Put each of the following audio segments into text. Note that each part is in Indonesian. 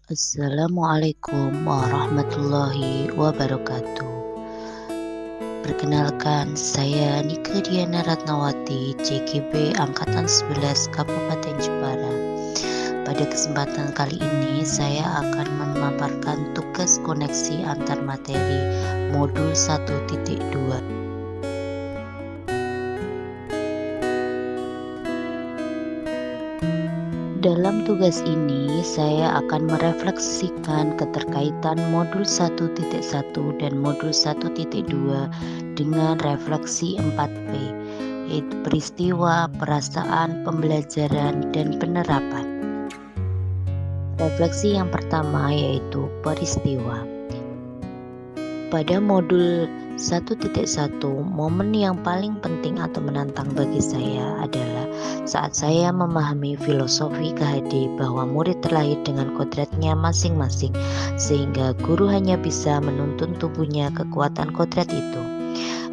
Assalamualaikum warahmatullahi wabarakatuh. Perkenalkan, saya Nike Diana Ratnawati, CGB Angkatan 11 Kabupaten Jepara. Pada kesempatan kali ini, saya akan memaparkan tugas koneksi antar materi modul 1.2. Dalam tugas ini, saya akan merefleksikan keterkaitan modul 1.1 dan modul 1.2 dengan refleksi 4P, yaitu peristiwa, perasaan, pembelajaran, dan penerapan. Refleksi yang pertama yaitu peristiwa. Pada modul 1.1, momen yang paling penting atau menantang bagi saya adalah saat saya memahami filosofi KHD bahwa murid terlahir dengan kodratnya masing-masing, sehingga guru hanya bisa menuntun tubuhnya kekuatan kodrat itu.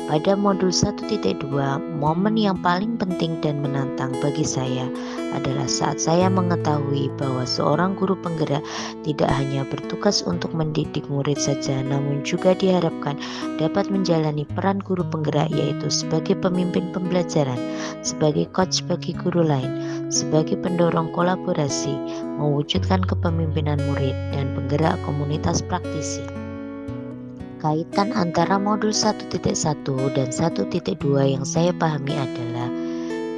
Pada modul 1.2, momen yang paling penting dan menantang bagi saya adalah saat saya mengetahui bahwa seorang guru penggerak tidak hanya bertugas untuk mendidik murid saja, namun juga diharapkan dapat menjalani peran guru penggerak, yaitu sebagai pemimpin pembelajaran, sebagai coach bagi guru lain, sebagai pendorong kolaborasi, mewujudkan kepemimpinan murid, dan penggerak komunitas praktisi. Kaitan antara modul 1.1 dan 1.2 yang saya pahami adalah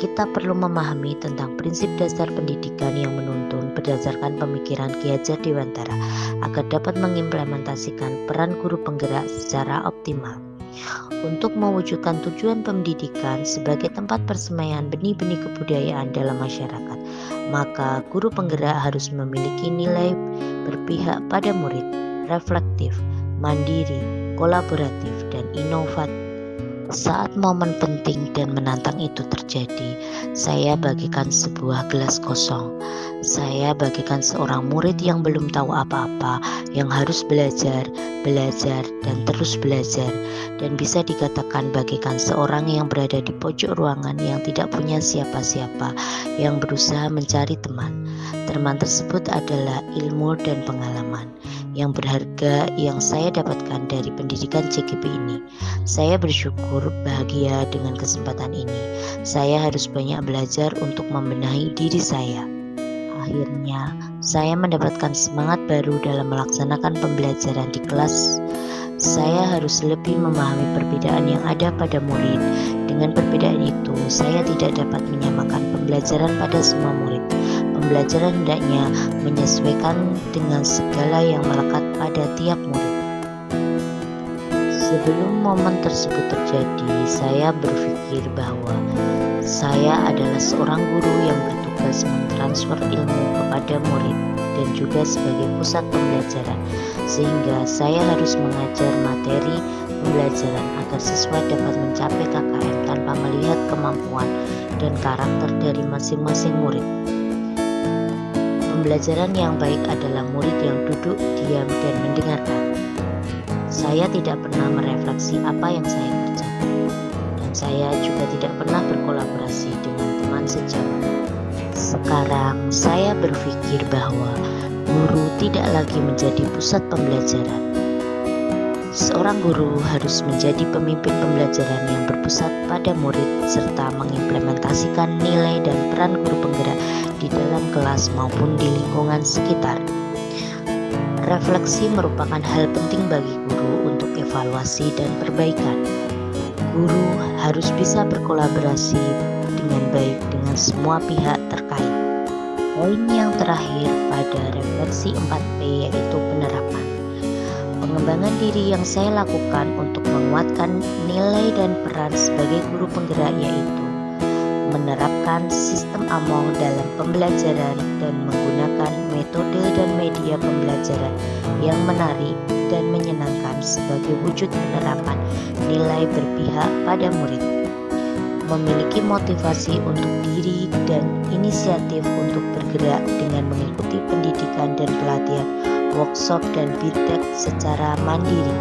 kita perlu memahami tentang prinsip dasar pendidikan yang menuntun berdasarkan pemikiran Ki Hajar Dewantara agar dapat mengimplementasikan peran guru penggerak secara optimal. Untuk mewujudkan tujuan pendidikan sebagai tempat persemaian benih-benih kebudayaan dalam masyarakat, maka guru penggerak harus memiliki nilai berpihak pada murid, reflektif, mandiri, kolaboratif, dan inovatif. Saat momen penting dan menantang itu terjadi, saya bagikan sebuah gelas kosong. Saya bagikan seorang murid yang belum tahu apa-apa, yang harus belajar, dan terus belajar, dan bisa dikatakan bagikan seorang yang berada di pojok ruangan yang tidak punya siapa-siapa, yang berusaha mencari teman. Teman tersebut adalah ilmu dan pengalaman yang berharga yang saya dapatkan dari pendidikan CGP ini. Saya bersyukur bahagia dengan kesempatan ini. Saya harus banyak belajar untuk membenahi diri saya. Akhirnya, saya mendapatkan semangat baru dalam melaksanakan pembelajaran di kelas. Saya harus lebih memahami perbedaan yang ada pada murid. Dengan perbedaan itu, saya tidak dapat menyamakan pembelajaran pada semua murid. Pembelajaran hendaknya menyesuaikan dengan segala yang melekat pada tiap murid. Sebelum momen tersebut terjadi, saya berpikir bahwa saya adalah seorang guru yang bertugas mentransfer ilmu kepada murid dan juga sebagai pusat pembelajaran, sehingga saya harus mengajar materi pembelajaran agar siswa dapat mencapai KKM tanpa melihat kemampuan dan karakter dari masing-masing murid. Pembelajaran yang baik adalah murid yang duduk, diam, dan mendengarkan. Saya tidak pernah merefleksi apa yang saya kerjakan, dan saya juga tidak pernah berkolaborasi dengan teman sejawat. Sekarang saya berpikir bahwa guru tidak lagi menjadi pusat pembelajaran. Seorang guru harus menjadi pemimpin pembelajaran yang berpusat pada murid serta mengimplementasikan nilai dan peran guru penggerak di dalam kelas maupun di lingkungan sekitar. Refleksi merupakan hal penting bagi guru untuk evaluasi dan perbaikan. Guru harus bisa berkolaborasi dengan baik dengan semua pihak terkait. Poin yang terakhir pada refleksi 4P yaitu penerapan. Pengembangan diri yang saya lakukan untuk menguatkan nilai dan peran sebagai guru penggerak yaitu menerapkan sistem AMO dalam pembelajaran dan menggunakan metode dan media pembelajaran yang menarik dan menyenangkan sebagai wujud penerapan nilai berpihak pada murid. Memiliki motivasi untuk diri dan inisiatif untuk bergerak dengan mengikuti pendidikan dan pelatihan workshop dan BITEK secara mandiri.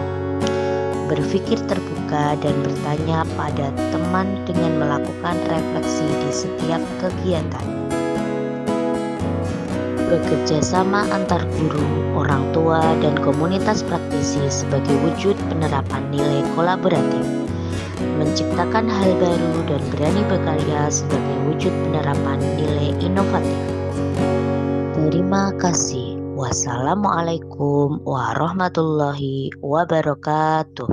Berpikir terbuka dan bertanya pada teman dengan melakukan refleksi di setiap kegiatan. bekerja sama antar guru, orang tua, dan komunitas praktisi sebagai wujud penerapan nilai kolaboratif, menciptakan hal baru dan berani berkarya sebagai wujud penerapan nilai inovatif. Terima kasih. Wassalamualaikum warahmatullahi wabarakatuh.